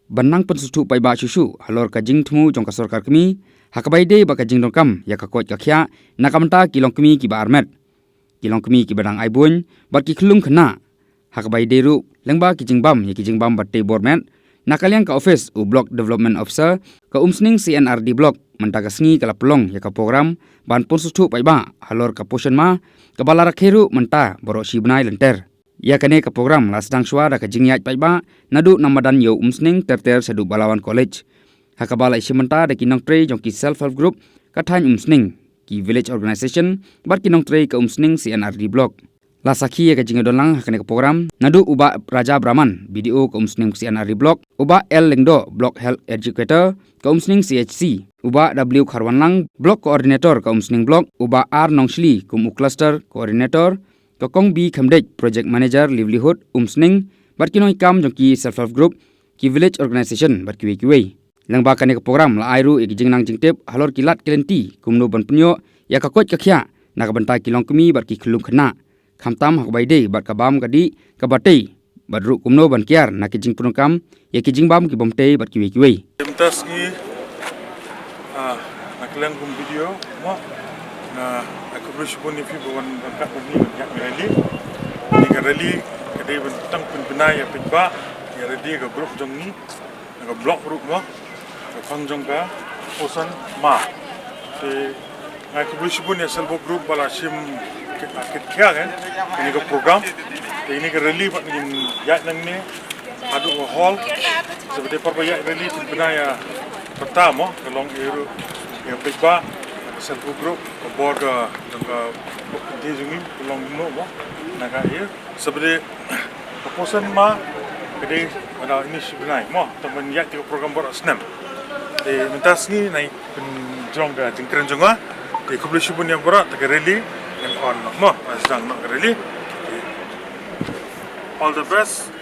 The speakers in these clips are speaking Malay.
Banang pensutu pai ba susu halor ka jing tmu jong ka sarkar kami hakabai de ba ka jing dongkam ya ka kot ka khya nakamta kilong kami ki ba armet kilong kami ki badang aibun bat ki khulum khna hakabai de ru lengba ki jing bam ya ki jing bam bat te bormet nakaliang ka office u block development officer ka umsning CNRD block mantaka sngi kala pelong ya ka program ban pensutu pai ba halor ka potion ma ka balara kheru menta boro shibnai lenter ya kane ka program la sedang suara ka jingyat pai ba nadu namadan yo umsning terter sadu balawan college hakabala isimenta de kinong tre jong ki self help group ka than umsning ki village organization bar kinong tre ka umsning CNRD block la sakhi ka jinga dolang hakane ka program nadu uba Raja Brahman BDO ka umsning CNRD block uba L Lengdo block health educator ka umsning CHC uba W Kharwanlang block coordinator ka umsning block uba R Nongshli kum cluster coordinator Kokong B Khamdej project manager livelihood umsning barkinoi kam jongki self help group ki village organization barkiwe kiwe langba kane ka program la airu ek jingnang jingtep halor kilat kelenti kumno ban punyo ya ka kot ka khya na ka banta kilong kumi barki khulung khna khamtam hak baide bar ka bam kadi ka batei badru kumno ban kiar na ki jing punukam ya ki jing bam ki bomte barkiwe kiwe Temtas ni naklang kum video mo na aku bersubun ni fi bawan bangkat ni banyak rally ni ka rally kadai bentang penbenai ya pitba ya rally ka grup jong ni ka blok grup mo ka khang jong ka osan ma te aku bersubun ya selbo grup bala sim kit kya kan ni ka program ini ka rally pak ni ya nang ni adu hall seperti perbaya rally penbenai ya pertama kalong iru ya pitba self group ke borga dengan di sini long no naga here sebenarnya proposal ma kedai ada ini sebenarnya mo teman ya ke program borak senam mentas ni naik penjong ga jengkeren jonga di publish pun yang borak tak rally yang on mo sedang nak rally all the best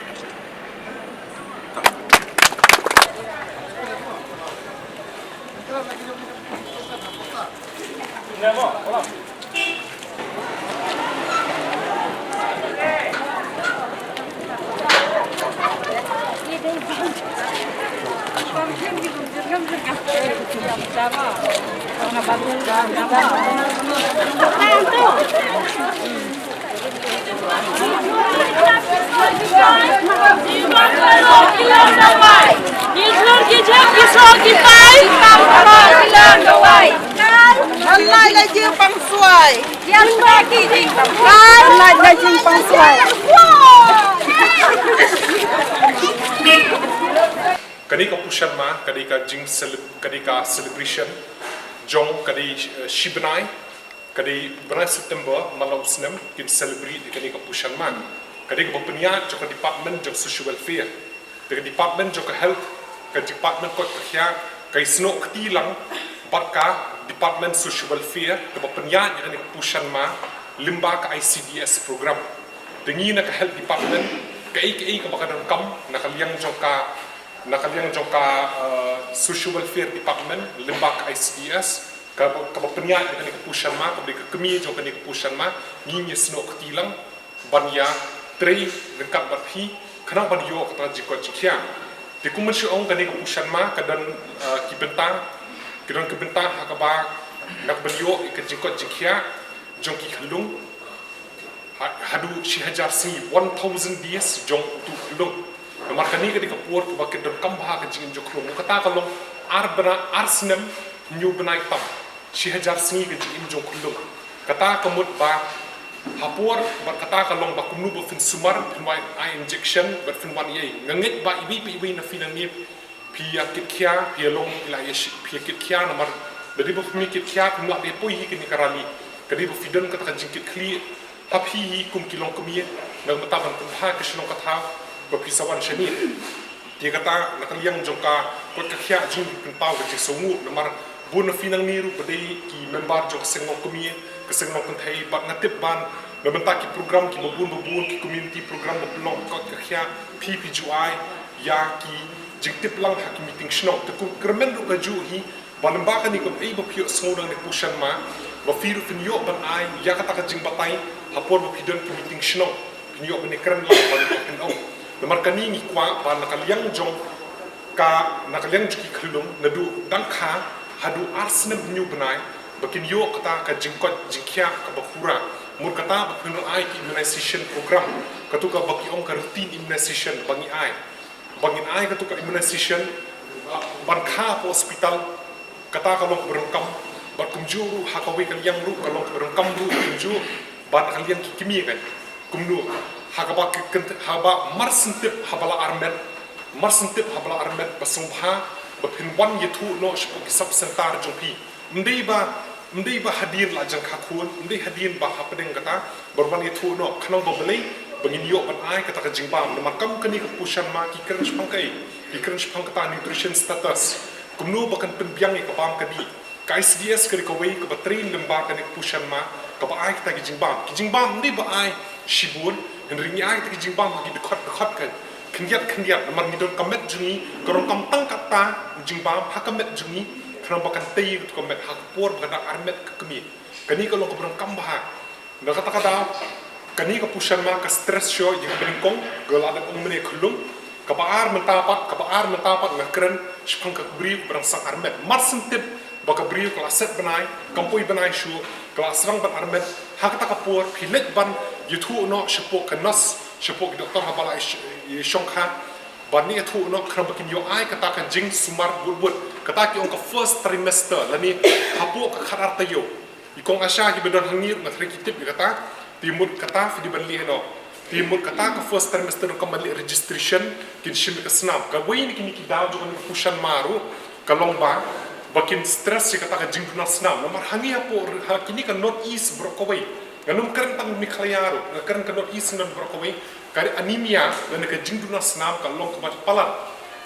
Lai lai jing pang suai, yang bagi jing pang suai, lai jing pang suai. Kadi ka pushan ma, kadi ka jing kadi ka celebration, jong kadi shibnai, kadi bulan September malam senam kin celebrate kadi ka pushan ma, kadi ka peniat jong ka department jong social welfare, ka department jong ka health, ka department kot kya, ka isno ktilang barka Department Social Welfare ke peniat yang ni pushan ma limba ke ICDS program dengan nak health department ke ke bakal kam nak liang joka social welfare department limba ke ICDS ke peniat yang ni pushan ma ke kemi joka ni pushan ma ni sno ketilang banya trei dekat berhi kena ban yo kata jikot jikian di kumensi ong kan ni pushan ma kadan kibentang Kidon kebentang hakaba nak beliau ke jengkot jengkia jongki khalung hadu shihajar si 1000 days jong tu khalung kamar kani ke dikapur ke bakin don kambha ke jing jokhlung kata kalong arbana arsenam new benai tam shihajar si ke jing jong khalung kata kamut ba hapur berkata kalong bakumnu bo fin sumar pinwai eye injection ber fin wan ye ngangit ba ibi na finani pia kitkia pia long ilayesh pia kitkia nomor dari bukmi kitkia kumla de poi hi kini karali kadi bu fidon kata jingkit kli tapi hi kum kilong kumie nang mataban kumha kisno kata bu pisawan shani dia kata nakaliang jongka kot kakya jing pintau ke songu nomor bun finang niru bedai ki member jong sengok kumie kesengok kuntai bat ngatip ban membentaki program ki bubun ki community program belong kot kakya PPGI ya ki jingtip lang hakim meeting snok te kermen ru ka juhi banamba ka ni ko ai ba pio snodang ni pushan ma ba firu fin yo ban ai ya kata ka jing batai hapor ba pidon ki meeting snok pin yo ban ni keren lang ba ko pin au nomor kani ni kwa ba nakaliang jong ka nakaliang juki kelung nadu dangka hadu arsnem new benai bakin yo kata ka jingkot jingkia ka bakura mur kata bakun ai ki immunization program katuka baki ong ka routine immunization bangi ai bangin ai katuka immunization ban kha po hospital kata kalong berengkam bat kumjuru hakawi kaliang ru kalong berengkam ru kumju bat kaliang kimi kan kumnu hakaba haba marsentip habala armet basungha bapin wan yetu no shpok sab sentar jopi mdei ba hadir la jang khakun mdei hadir ba hapadeng kata berwan yetu no khanong bobelei bangin yo ban ai kata ka jingbam makam kani ka pushan ma ki kren shpang kai ki kren shpang kata nutrition status kumnu bakan penbiang ka pam kadi ka SDS kari ka wei ka batrin lemba kani pushan ma ka ba ai kata ki jingbam mdei ba ai shibun henry ai kata ki jingbam ki dekat kan kendiat namar ngidon kamet jungi korong kam tang kata jingbam hakamet jungi kena bakan tei tu kamet hakpor bakan armet kekemi kani kalau ko berang kambah na kata kani ka pushan ma ka stress show yang beringkong gelada umne khulung kabaar mentapat na keren spang ka bri berang sang armet marsentip baka bri klaset benai kampoi benai show kelas rang ban armet hakata kapor pilet ban yutu no shepok kanas shepok doktor habala shongkha bani thu no khram bakin yo ai kata kan jing sumar bulbul kata ki ong ka first trimester lani hapu ka kharar tayo ikong asya ki bedon hangir na thri kitip kata timur kata fi banli no timur kata ka first trimester no kamali registration kin shim ka snam ka wei ni ki daw jo kan pushan maru kalong ba bakin stress si kata ka jing na snam namar hangi hapo kini kan not east brokowai ganum keren tang miklayaro keren kan not east non brokowai kari anemia dan ka jingduna senam ka long ka palat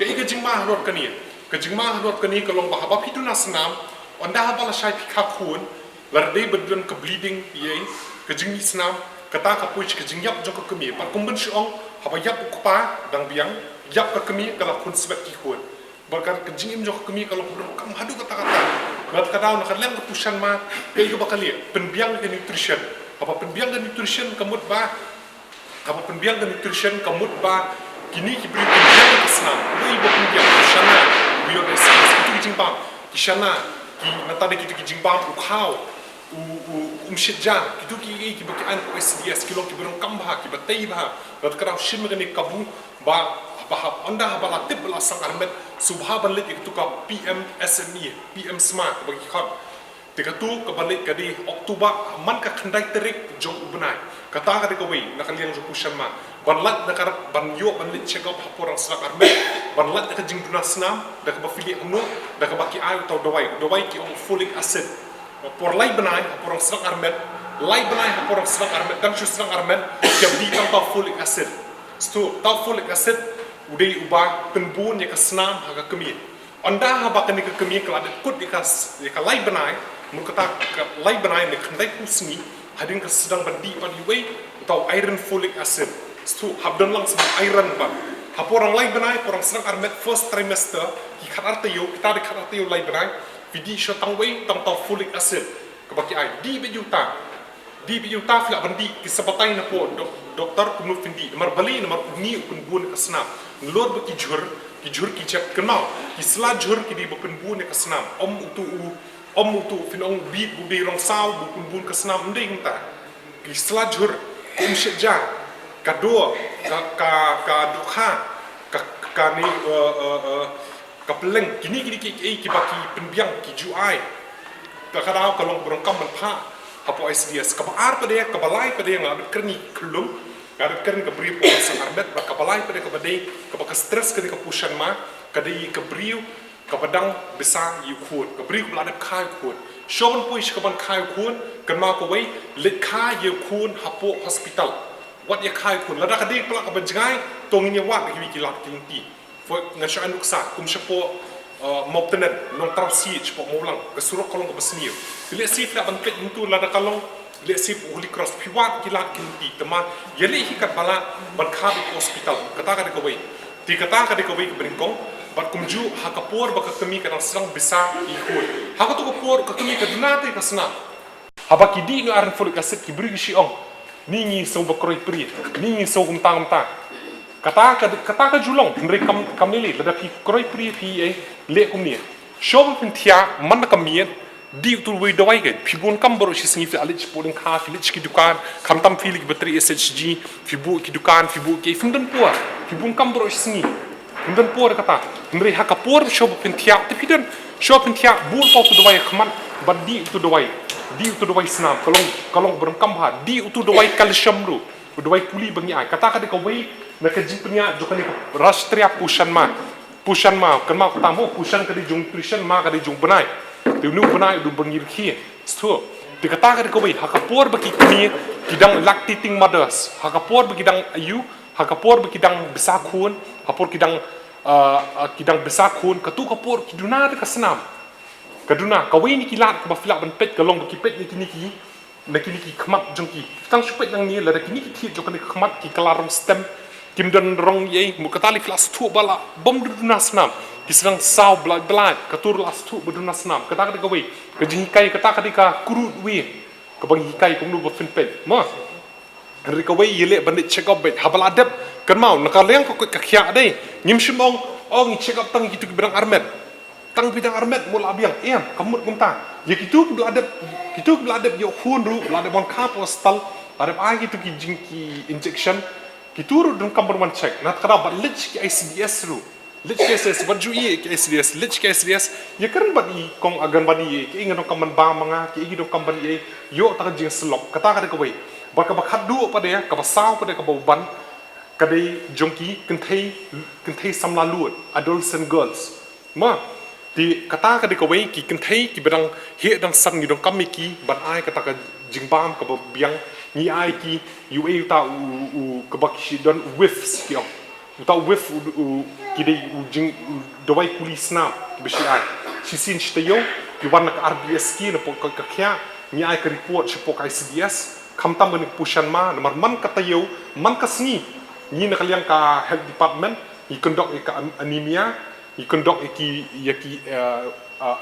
ka iga jingma hanot kani ka long ba haba pituna senam onda haba la shai pikha khun larde bedon ka bleeding ye ka jingni senam kata ka puich ka jingyap jong ka kemi par kumbun shong haba yap ukpa dang biang yap ka kemi kala khun sbet ki khun barkar ka jingim jong ka kemi kala khun kam hadu kata gat kata na kalem ka pushan ma ka iga bakali penbiang ka nutrition apa penbiang ka nutrition kamut ba apa penbiang dan nutrition kamut ba kini ki beri penbiang ke senam ni ibu penbiang shana biar essence itu jingbang ki shana ki nata de ki jingbang u khau u shidja ki tu ki baki an ko SDS ki lo ki berong kambha ki batei ba rat kara shim ni kabu ba onda ba la tip la sang armet subha ban le ki tu ka PMSME PM smart bagi khot tika tu ka balik ka di Oktober man ka khandai terik jong ubnai kata ka ko wei nakaliang jo pushan ma banlat nakar ban yo ban lit check up hapor sak armet banlat ka jingduna snam da ka bafili anu da ka baki ayu tau dawai ki on folic acid por lai banai hapor sak armet lai banai hapor sak armet dan sak armet ki di tau folic acid stu tau folic acid udai uba penbun ya ka snam ha ka kemi anda ha ba ka ni ka kemi kala de kut dikas ya ka lai banai mun kata lai banai ni khandai kusni hadin ka sedang bandi bandi wei atau iron folic acid stu habdon lang sama iron ba haporang lai banai porang sedang armet first trimester ki khatar tayo kita de khatar tayo lai banai vidi sho tang wei tang tau folic acid ka baki ai di be juta fla bandi ki sabatai na po doktor kunu findi mar bali mar ni kun bun kasna lor ba ki jur ki chep kenal ki sla jur ki di ba kun bun kasna om utu finong bi bu bi rong sao bu kun bun kasna nding ta ki sla jur kum shja ka do ka dokha ka ni ka peleng kini ki baki penbiang ki ju ai ka kadau ka long brong kam pha hapo SDS ka baar pada ka balai pada yang ada kerni kelum ada kern ka bri po sa arbet ka balai pada ka badai ka ba stress ka pushan ma ka dei ka briu ka badang bisa yu khun ka briu ka ladap khai khun shon puish ka ban khai khun kan ma ko wei lit khai yu khun hapo hospital wat ya khai khun lada ka dei pla ka banjai tongin ya wat ki ki lak ting ti fo ngasha anuksa kum shapo mobtenet non trausi chpo molang ka surok kolong ka basniu le sif la ban pet mutu lada kalong le sif holy cross piwat ki lak ti tama yele hi kat bala ban kha bi hospital kata ka de ko wei ti kata ka de ko wei bringkong bat kumju hakapor baka kami ka serang bisa ikut hakato ko por ka kami ka dunate ka sna habaki di no aran folic acid ki brigi shi ong ningi so bakroi pri ningi so kum ta kata ka julong ndre kam ni le da pi kroi pri pi le kum ni show pen tia man ka mien di tu we dawai ke pi bon kam boro shi singi fi alich polin kha fi lich ki dukan kam tam fi lik bateri SHG fi bu ki dukan fi bu ke fundan puar fi bon kam boro shi singi fundan puar kata ndre ha ka por show pen tia te pidan show pen tia bul pa tu dawai khman bad di tu dawai snam kalong beram kam ha di tu dawai calcium ru dawai puli bangi ai kata ka de ka wei na ka jipnya jokani rashtriya pushan ma kan ma ka tamu pushan ka di jung nutrition ma ka di jung banai tu nu banai du bangir khi sto de kata ka de ka wei ha ka por baki kini kidang lactating mothers ha ka por baki dang ayu ha ka por baki dang bisa khun ha por kidang kidang bisa khun ka tu ka por kiduna de ka snam kaduna ka wei ni kilat ka ba filak ban pet ka long baki pet ni kini na kini ki khmat jongki tang supet nang ni la da kini ki thi jo kan khmat ki kalarom stem kim don rong ye mu katali flas thu bala bom du nasnam ki serang saw blood ka tur las thu bu nasnam kata ka wei ka jing kai kata ka kuru we ka bang hikai kum nu ba fin pet ma ri ka wei yele ban check up bet habala dep kan mau na ka leng ko ka khya dei nyim shimong ong check up tang ki tu birang armet tang bidang armet mula biang kamut kumta ya kitu bladep yo khunru bladep on kap hostal arep ai kitu ki jingki injection kitu ru dum kambar man check nat kada bat lich ki ICDS ru lich ki ICDS bat ju ki ICDS lich ki ICDS ya kan bat I kong agan badi ki ingano kamban ba manga ki igi dum kamban ye yo ta jing slop kata kada ko wei bat ka bakhat du pa de ka ba saw pa de ka ba ban ka de jongki kenthei samla luot adolescent girls ma di kata ka de ko wei ki kenthei ki bedang he dang sang ni dong kamiki ban ai kata ka jingbam ka biang ni ai ki ua ta u ka bak shi don whiffs ki ta whiff ki de jing do wai police na be shi ai shi sin shi yo ki wan ka RBS ki na po ka kya ni ai ka report shi po ka ICDS kam tam ban pushan ma na man kata yo man ka sni ni na kaliang ka health department I conduct ka anemia I conduct yaki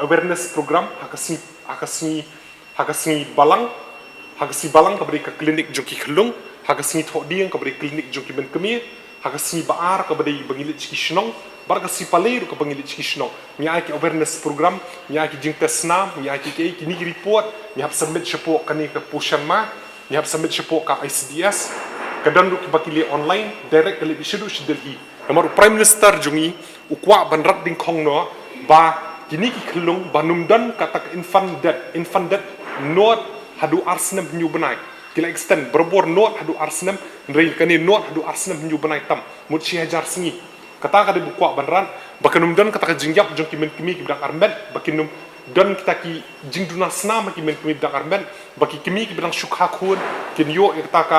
awareness program hakasni balang ka beri ka klinik jongki khlung hakasni thodiang ka beri klinik jongki ben kemi hakasni baar ka beri bangilit ki shnong bar ka sipaleru ka bangilit ki shnong ni ai ki awareness program ni ai ki jing tesna ni ai ki ni report ni hab submit shapo kani ka pushan ma ni hab submit shapo ka ICDS kadang ru ki bakili online direct kali bishidu shidelhi Nomor Prime Minister jungi ukwa ban rat ding khong no ba kini ki khlung banum dan katak infant debt not hadu arsnem nyu banai kila extend berbor not hadu arsnem rei kani not hadu arsnem nyu banai tam mut shi hajar singi kata ka de bukwa ban ran bakanum dan katak jingyap jong ki men kimi ki dak armet bakinum dan kita ki jingduna snam ki men kimi dak armet baki kimi ki bidang shukha khun kinyo ya kata ka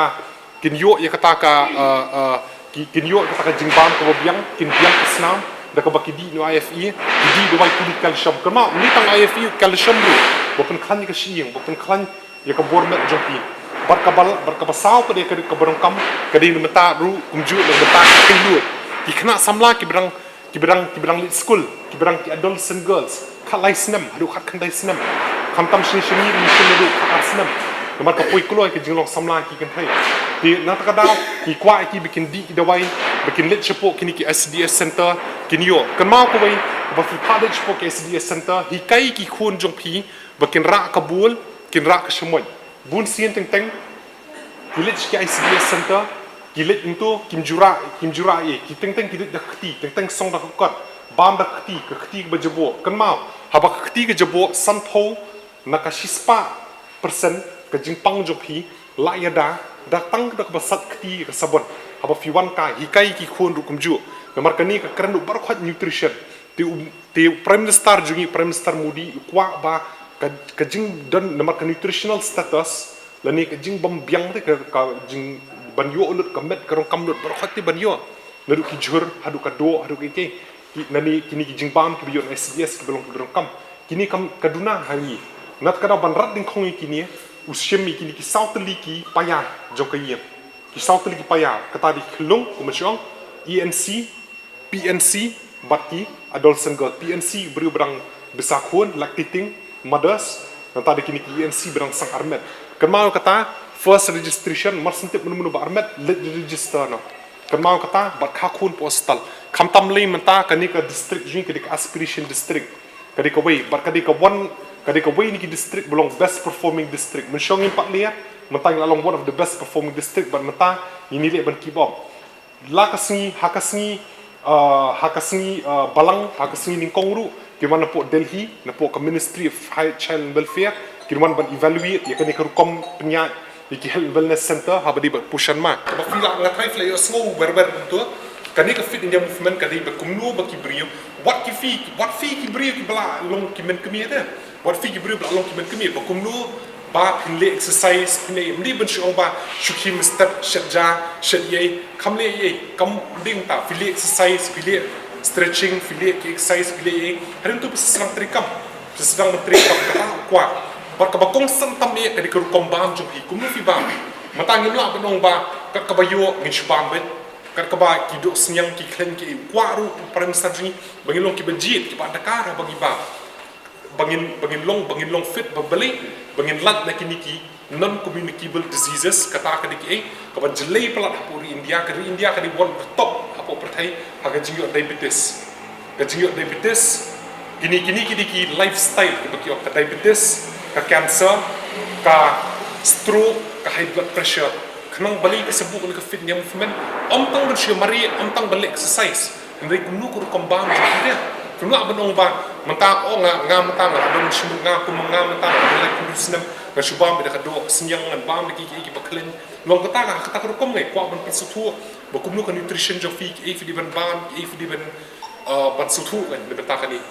kinyo kata jingbam ko biang kinbiang snam da ka bakidi no IFE di do wai kuli calcium kama ni tang IFE calcium do bopen khan ka shiyeng bopen khan ya ka bormet jompi bar ka basaw ko de ka barang kam ka di mata ru kumju le mata kinlu ki khna samla ki birang lit school ki birang ki adolescent girls khalai snam adu khat khandai snam khamtam shini ni shini du khat snam nomor ka poi kloi ke jinglong samla ki kan thai di nat ka daw ki kwa ki bikin di ki dawai bikin lit chapo kini ki SDS center kini yo kan ma ko wai ba fi phade chapo ki SDS center hi kai ki khun jong phi bikin ra kabul kin ra ka shmoy bun sien teng ki lit ki SDS center ki lit into kimjura ye ki teng ki lit da khti teng song da kot bam da khti ba jabo kan ma ha ba khti ke jabo san tho na ka shispa persen ka jingpang jo phi la ya da tang da ba sat khti ka sabon haba fi wan ka hikai ki khon ru kumju namar kani ka kran bar khat nutrition te prime minister jungi prime minister modi kwa ba ka jing dan namar ka nutritional status lani ka jing bam biang te ka jing ban yo lut ka met ka rong kam lut bar khat te ban yo nadu ki jur hadu ka do hadu ki nani kini ki jing bam ki biyo SDS ki belong ka kam kini kam kaduna hari nat kada ban rat ding khong kini usyem kini ki south liki paya jokayem ki south liki paya kata di khlung kumachong ENC PNC batki adolescent girl PNC beri berang besar khun lactating mothers nata di kini ki ENC berang sang armet kemau kata first registration mar sentip menu ba armet let register no kan mau kata bat kha khun postal kham tam le menta kani ka district jing kadi ka aspiration district kadi ka way bat kadi ka way ni ki district belong best performing district men shongin pat liat menta along one of the best performing district bat menta ini le ban kibom la kasngi hakasngi balang hakasngi ning kongru kiman na po Delhi na po ka Ministry of Child and Welfare kiman ban evaluate ya kani ka rukom penya iki health wellness center habadi ba pushan ma ba fila nga trai fla yo sngo berber tu kani ka fit india movement kadi ba kumnu ba ki brio what fi ki brio ki bla long ki men kemi ada what fi ki brio bla long ki men kemi ba kumnu ba pinle exercise pinle mdi ban shong ba shukim step shatja shatye kamle ye kam ding ta pinle exercise pinle stretching pinle exercise pinle ye harin tu sedang trikam kata kwa bar ka bakong santam ye kadi ka rukom bam jum hi kumnu fi bam matangim la banong ba ka kabayo ngin shbam bet ka ba ki do senyang ki klen ki kwaru param sadri bangilong ki bajit ki ba dakara bagi ba bangin long fit ba balik bangin lat na kiniki non communicable diseases kata ka diki ka ba jelai pelat puri India kadi one top apo perthai haga jingyo diabetes kini ki lifestyle ki baki ka diabetes ka cancer ka stroke ka high blood pressure kanang balik ka sebuk ka fit yang movement tang bersih mari tang balik exercise ndai kunu ko kombam dia kumla banong ba menta nga menta nga ban shimu nga kumanga menta balik kudusnam ka shubam be ka do sinyang ngan bam ki baklen long kata ko kom ngai kwa ban pisutu ba kumnu ka nutrition jo fi ki ban ban ban sutu ngan be ta ka ni